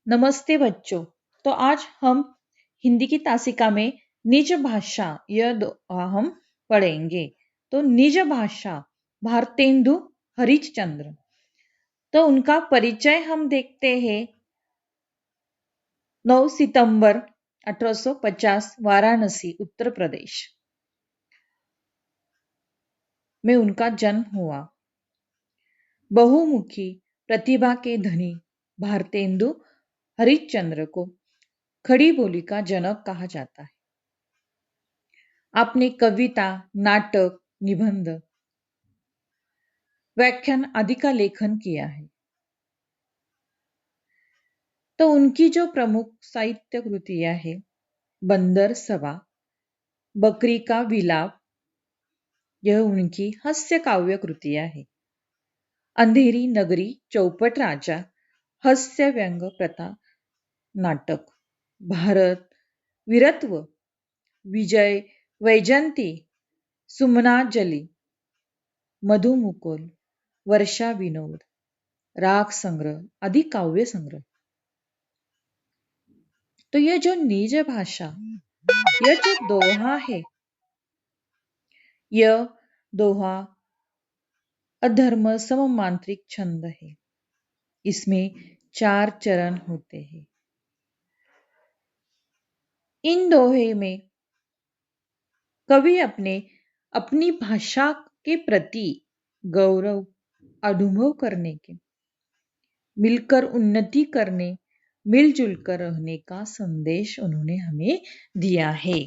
नमस्ते बच्चों। तो आज हम हिंदी की तासिका में निज भाषा हम पढ़ेंगे। तो निज भाषा भारतेंदु हरिश्चंद्र। तो उनका परिचय हम देखते हैं। 9 सितंबर 1850 वाराणसी उत्तर प्रदेश में उनका जन्म हुआ। बहुमुखी प्रतिभा के धनी भारतेंदु हरिश्चंद्र को खड़ी बोली का जनक कहा जाता है। आपने कविता, नाटक, निबंध, व्याख्यान आदि का लेखन किया है। तो उनकी जो प्रमुख साहित्य कृतियां है, बंदर सभा, बकरी का विलाप, यह उनकी हास्य काव्य कृतियां है। अंधेरी नगरी, चौपट राजा, हास्य व्यंग प्रथा नाटक, भारत, वीरत्व, विजय, वैजंती, सुमनाजली, मधुमुकुल, वर्षा विनोद, राग संग्रह आदि काव्य संग्रह। तो यह जो निज भाषा, यह जो दोहा है, यह दोहा अधर्म सममांत्रिक छंद है। इसमें 4 चरण होते हैं। इन दोहे में कवि अपनी भाषा के प्रति गौरव अनुभव करने के, मिलकर उन्नति करने, मिलजुल कर रहने का संदेश उन्होंने हमें दिया है।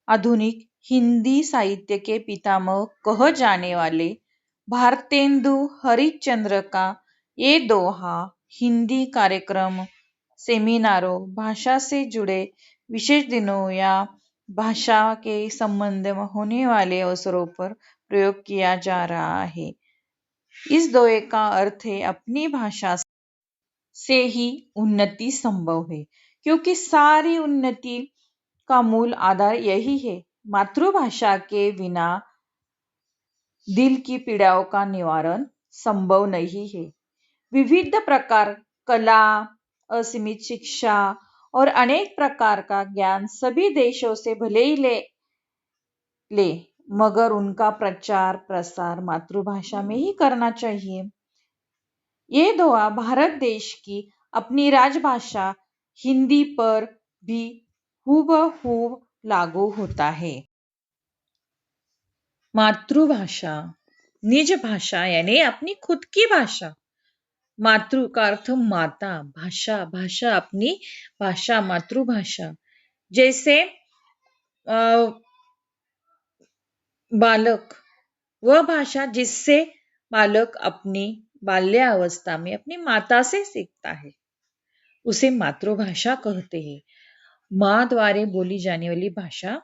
आधुनिक हिंदी साहित्य के पितामह कहे जाने वाले भारतेंदु हरिश्चंद्र का ये दोहा हिंदी कार्यक्रम, सेमिनारों, भाषा से जुड़े विशेष दिनों या भाषा के संबंध में होने वाले अवसरों पर प्रयोग किया जा रहा है। इस दोहे का अर्थ है अपनी भाषा से ही उन्नति संभव है, क्योंकि सारी उन्नति का मूल आधार यही है। मातृभाषा के बिना दिल की पीड़ाओं का निवारण संभव नहीं है। विविध प्रकार कला, असीमित शिक्षा और अनेक प्रकार का ज्ञान सभी देशों से भले ही ले मगर उनका प्रचार प्रसार मातृभाषा में ही करना चाहिए। ये दोहा भारत देश की अपनी राजभाषा हिंदी पर भी हूबहू लागू होता है। मातृभाषा, निज भाषा यानी अपनी खुद की भाषा। मातृ का अर्थ माता, भाषा अपनी भाषा, मातृभाषा। जैसे बालक, वह भाषा जिससे बालक अपनी बाल्यावस्था में अपनी माता से सीखता है, उसे मातृभाषा कहते हैं। माँ द्वारा बोली जाने वाली भाषा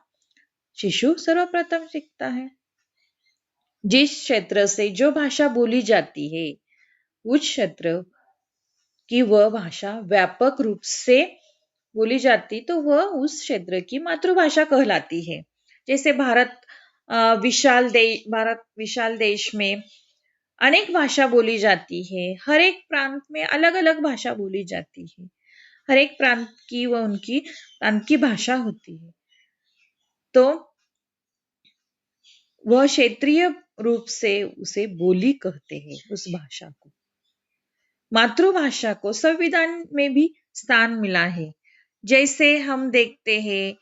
शिशु सर्वप्रथम सीखता है। जिस क्षेत्र से जो भाषा बोली जाती है, उस क्षेत्र की वह भाषा व्यापक रूप से बोली जाती तो वह उस क्षेत्र की मातृभाषा कहलाती है। जैसे भारत विशाल देश में अनेक भाषा बोली जाती है। हर एक प्रांत में अलग अलग भाषा बोली जाती है। हर एक प्रांत की वह उनकी प्रांत की भाषा होती है। तो वह क्षेत्रीय रूप से उसे बोली कहते हैं, उस भाषा को। मातृभाषा को संविधान में भी स्थान मिला है। जैसे हम देखते हैं,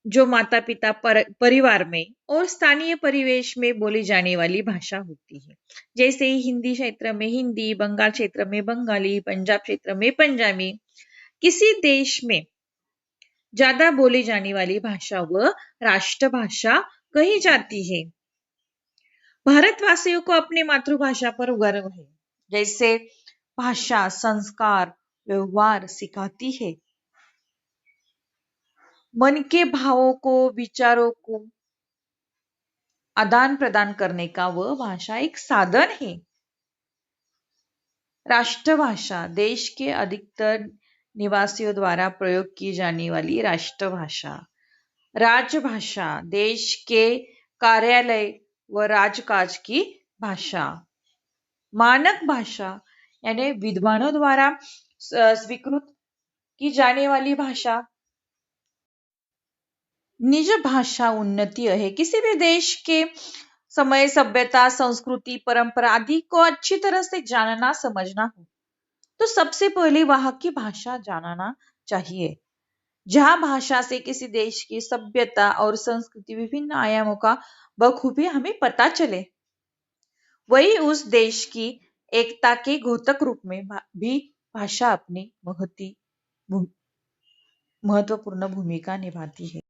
जो माता पिता परिवार में और स्थानीय परिवेश में बोली जाने वाली भाषा होती है। जैसे हिंदी क्षेत्र में हिंदी, बंगाल क्षेत्र में बंगाली, पंजाब क्षेत्र में पंजाबी। किसी देश में ज्यादा बोली जाने वाली भाषा वह राष्ट्रभाषा कही जाती है। भारतवासियों को अपनी मातृभाषा पर गर्व है। जैसे भाषा संस्कार व्यवहार सिखाती है। मन के भावों को, विचारों को आदान प्रदान करने का वह भाषा एक साधन है। राष्ट्रभाषा देश के अधिकतर निवासियों द्वारा प्रयोग की जाने वाली राष्ट्रभाषा। राजभाषा देश के कार्यालय व राजकाज की भाषा। मानक भाषा यानी विद्वानों द्वारा स्वीकृत की जाने वाली भाषा। निज भाषा उन्नति है किसी भी देश के समय, सभ्यता, संस्कृति, परंपरा आदि को अच्छी तरह से जानना समझना हो तो सबसे पहले वहां की भाषा जानना चाहिए। जहां भाषा से किसी देश की सभ्यता और संस्कृति विभिन्न आयामों का बखूबी हमें पता चले, वही उस देश की एकता के घोतक रूप में भी भाषा अपनी महत्वपूर्ण भूमिका निभाती है।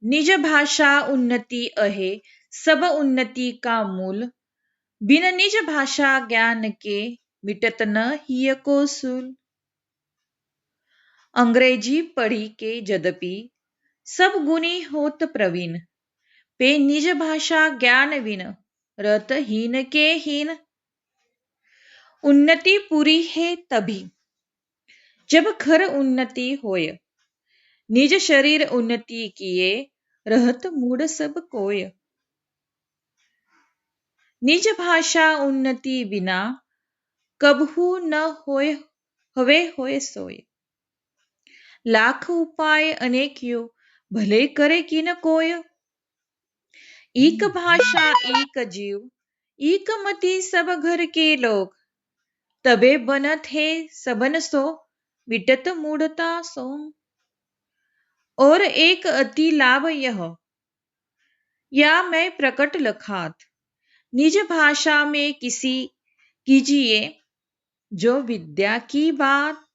निज भाषा उन्नति अहे सब उन्नति का मूल, बिन निज भाषा ज्ञान के मिटत न हिय को सूल। अंग्रेजी पढ़ी के यद्यपि सब गुणी होत प्रवीण, पे निज भाषा ज्ञान विन रत हीन के हीन। उन्नति पूरी है तभी जब खर उन्नति होय, निज शरीर उन्नति किए रहत मूड सब कोय। निज भाषा उन्नति बिना कबहू न होय हवे होय सोय। लाख उपाय अनेक यो भले करे कि न कोय। एक भाषा एक जीव एक मति सब घर के लोग, तबे बनत है सबन सो मिटत मूढ़ता सो। और एक अति लाभ यह या मैं प्रकट लखात, निज भाषा में किसी कीजिए जो विद्या की बात,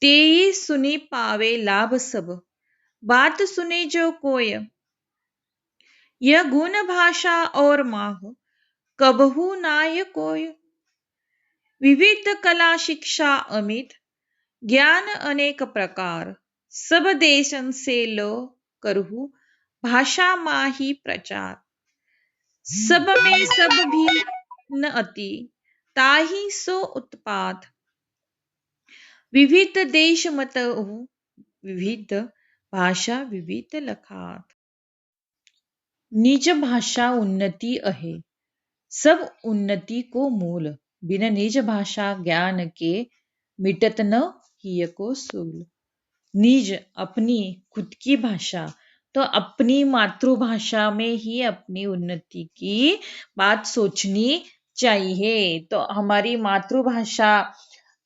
तेई सुनी पावे लाभ सब बात सुने जो कोय। यह गुण भाषा और माह कबहू नाय कोय। विविध कला शिक्षा अमित ज्ञान अनेक प्रकार, सब देशन से लो करहु भाषा माही प्रचार। सब में सब भी न अति ताही सो उत्पात, विविध देश मत विविध भाषा विविध लखात। निज भाषा उन्नति अहे सब उन्नति को मूल, बिन निज भाषा ज्ञान के मिटत न हिय को सूल। निज अपनी खुद की भाषा, तो अपनी मातृभाषा में ही अपनी उन्नति की बात सोचनी चाहिए। तो हमारी मातृभाषा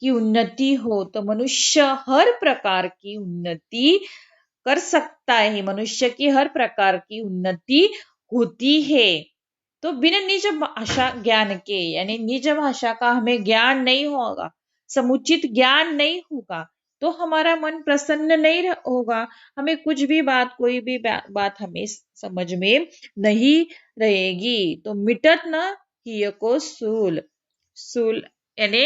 की उन्नति हो तो मनुष्य हर प्रकार की उन्नति कर सकता है, मनुष्य की हर प्रकार की उन्नति होती है। तो बिना निज भाषा ज्ञान के, यानी निज भाषा का हमें ज्ञान नहीं होगा, समुचित ज्ञान नहीं होगा तो हमारा मन प्रसन्न नहीं होगा, हमें कुछ भी बात कोई भी बात हमें समझ में नहीं रहेगी। तो मिटत न हिय को सूल, सूल यानी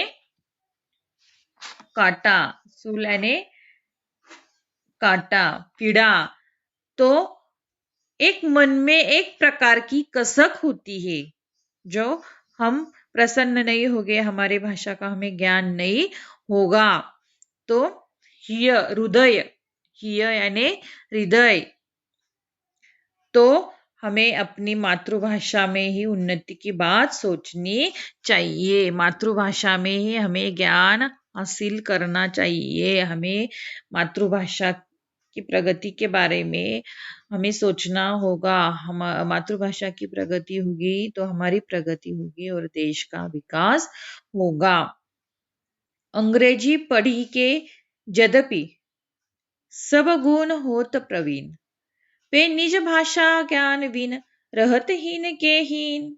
काटा, सूल यानी काटा, पीड़ा। तो एक मन में एक प्रकार की कसक होती है, जो हम प्रसन्न नहीं होंगे, हमारी भाषा का हमें ज्ञान नहीं होगा। तो हिय हृदय, हिय यानी हृदय, तो हमें अपनी मातृभाषा में ही उन्नति की बात सोचनी चाहिए, मातृभाषा में ही हमें ज्ञान हासिल करना चाहिए। हमें मातृभाषा की प्रगति के बारे में हमें सोचना होगा। हम मातृभाषा की प्रगति होगी तो हमारी प्रगति होगी और देश का विकास होगा। अंग्रेजी पढ़ी के यद्यपि सब गुण होत प्रवीण, पे निज भाषा ज्ञान विन रहत हीन के हीन।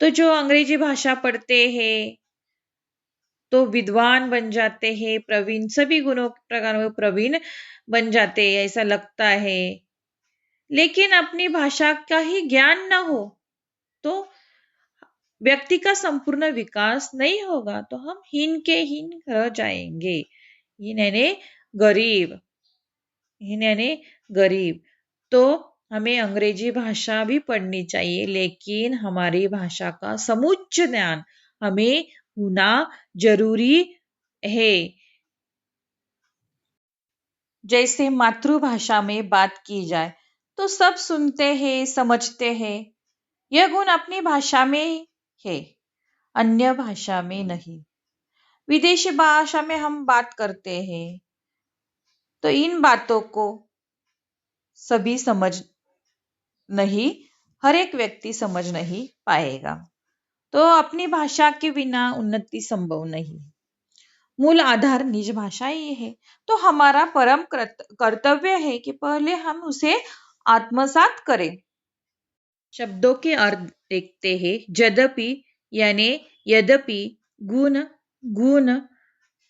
तो जो अंग्रेजी भाषा पढ़ते हैं तो विद्वान बन जाते हैं, प्रवीण, सभी गुणों प्रकार में प्रवीण बन जाते हैं ऐसा लगता है। लेकिन अपनी भाषा का ही ज्ञान न हो तो व्यक्ति का संपूर्ण विकास नहीं होगा, तो हम हीन के हीन रह जाएंगे। हीन यानी गरीब, हीन यानी गरीब। तो हमें अंग्रेजी भाषा भी पढ़नी चाहिए, लेकिन हमारी भाषा का समुच्च ज्ञान हमें होना जरूरी है। जैसे मातृभाषा में बात की जाए तो सब सुनते हैं, समझते हैं, यह गुण अपनी भाषा में है, अन्य भाषा में नहीं। विदेशी भाषा में हम बात करते हैं तो इन बातों को सभी समझ नहीं, हर एक व्यक्ति समझ नहीं पाएगा। तो अपनी भाषा के बिना उन्नति संभव नहीं। मूल आधार निज भाषा ही है। तो हमारा परम कर्तव्य है कि पहले हम उसे आत्मसात करें। शब्दों के अर्थ देखते हैं। यद्यपि यानी यद्यपि, गुण गुण,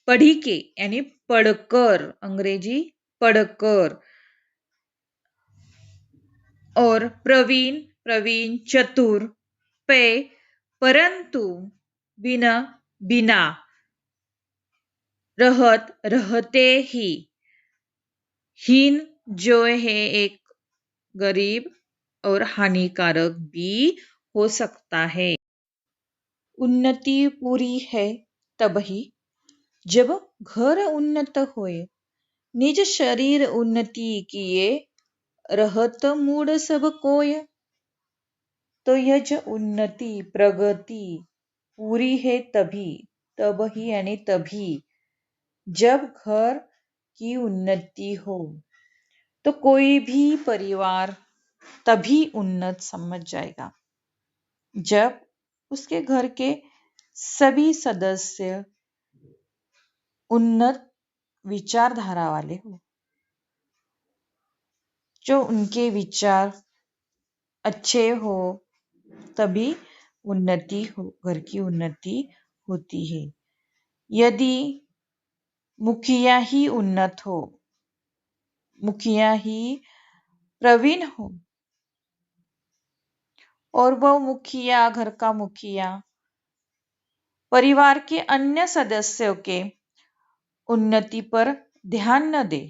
पढ़ी के यानी पढ़कर, अंग्रेजी पढ़कर, और प्रवीण प्रवीण, चतुर, पे परंतु, बिना बिना, रहत रहते ही, हीन जो है एक गरीब और हानिकारक भी हो सकता है। उन्नति पूरी है तभी जब घर उन्नत होए, निज शरीर उन्नति किए, रहत मूड सब कोय। तो यह जो उन्नति प्रगति पूरी है तभी यानी तभी जब घर की उन्नति हो, तो कोई भी परिवार तभी उन्नत समझ जाएगा जब उसके घर के सभी सदस्य उन्नत विचारधारा वाले हो, जो उनके विचार अच्छे हो, तभी उन्नति हो, घर की उन्नति होती है। यदि मुखिया ही उन्नत हो, मुखिया ही प्रवीण हो, और वह मुखिया, घर का मुखिया, परिवार के अन्य सदस्यों के उन्नति पर ध्यान न दे,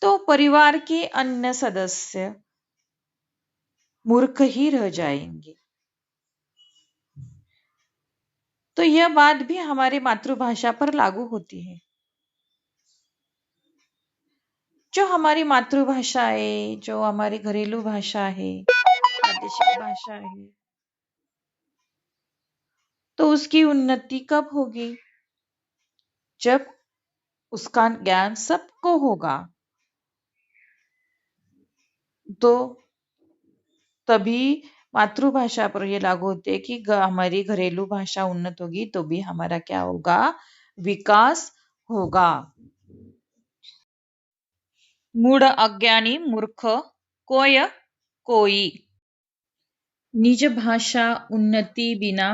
तो परिवार के अन्य सदस्य मूर्ख ही रह जाएंगे। तो यह बात भी हमारी मातृभाषा पर लागू होती है। जो हमारी मातृभाषा है, जो हमारी घरेलू भाषा है, प्रादेशिक भाषा है, तो उसकी उन्नति कब होगी? जब उसका ज्ञान सबको होगा, तो तभी मातृभाषा पर यह लागू होते है कि हमारी घरेलू भाषा उन्नत होगी तो भी हमारा क्या होगा? विकास होगा। मूढ़ अज्ञानी मूर्ख कोय कोई, निज भाषा उन्नति बिना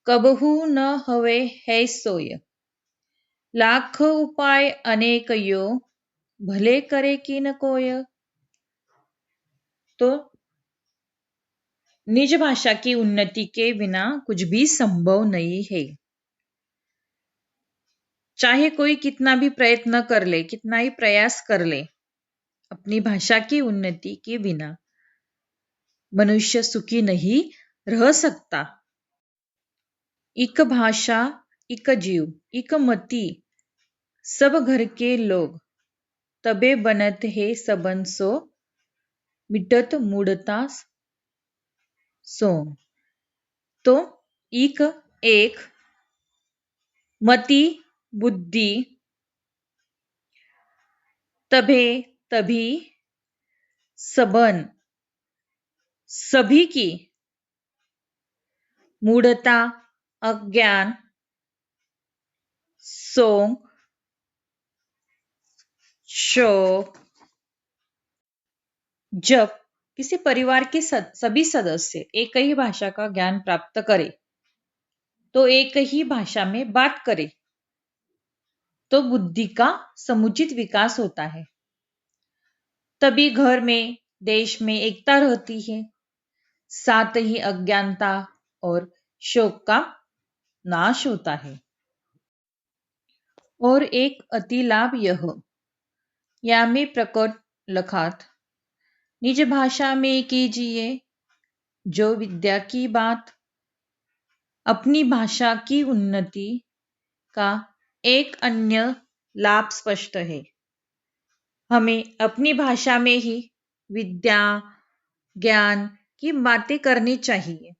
कबहू न हवे है सोय। लाख उपाय अनेक यो, भले करे कि न कोय। तो निज भाषा की उन्नति के बिना कुछ भी संभव नहीं है। चाहे कोई कितना भी प्रयत्न कर ले, कितना ही प्रयास कर ले, अपनी भाषा की उन्नति के बिना मनुष्य सुखी नहीं रह सकता। इक भाषा, इक जीव, इक मति, सब घर के लोग, तबे बनत है सबन सो, मिटत मूढ़ता सो। तो इक एक, मति बुद्धि, तबे तभी, सबन सभी की, मूढ़ता अज्ञान, सो शो। जब किसी परिवार के सभी सदस्य एक ही भाषा का ज्ञान प्राप्त करें, तो एक ही भाषा में बात करें, तो बुद्धि का समुचित विकास होता है। तभी घर में, देश में एकता रहती है, साथ ही अज्ञानता और शोक का नाश होता है। और एक अति लाभ यह, या में प्रकट लखात, निज भाषा में कीजिए जो विद्या की बात। अपनी भाषा की उन्नति का एक अन्य लाभ स्पष्ट है। हमें अपनी भाषा में ही विद्या, ज्ञान की बातें करनी चाहिए,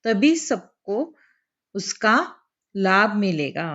तभी सबको उसका लाभ मिलेगा।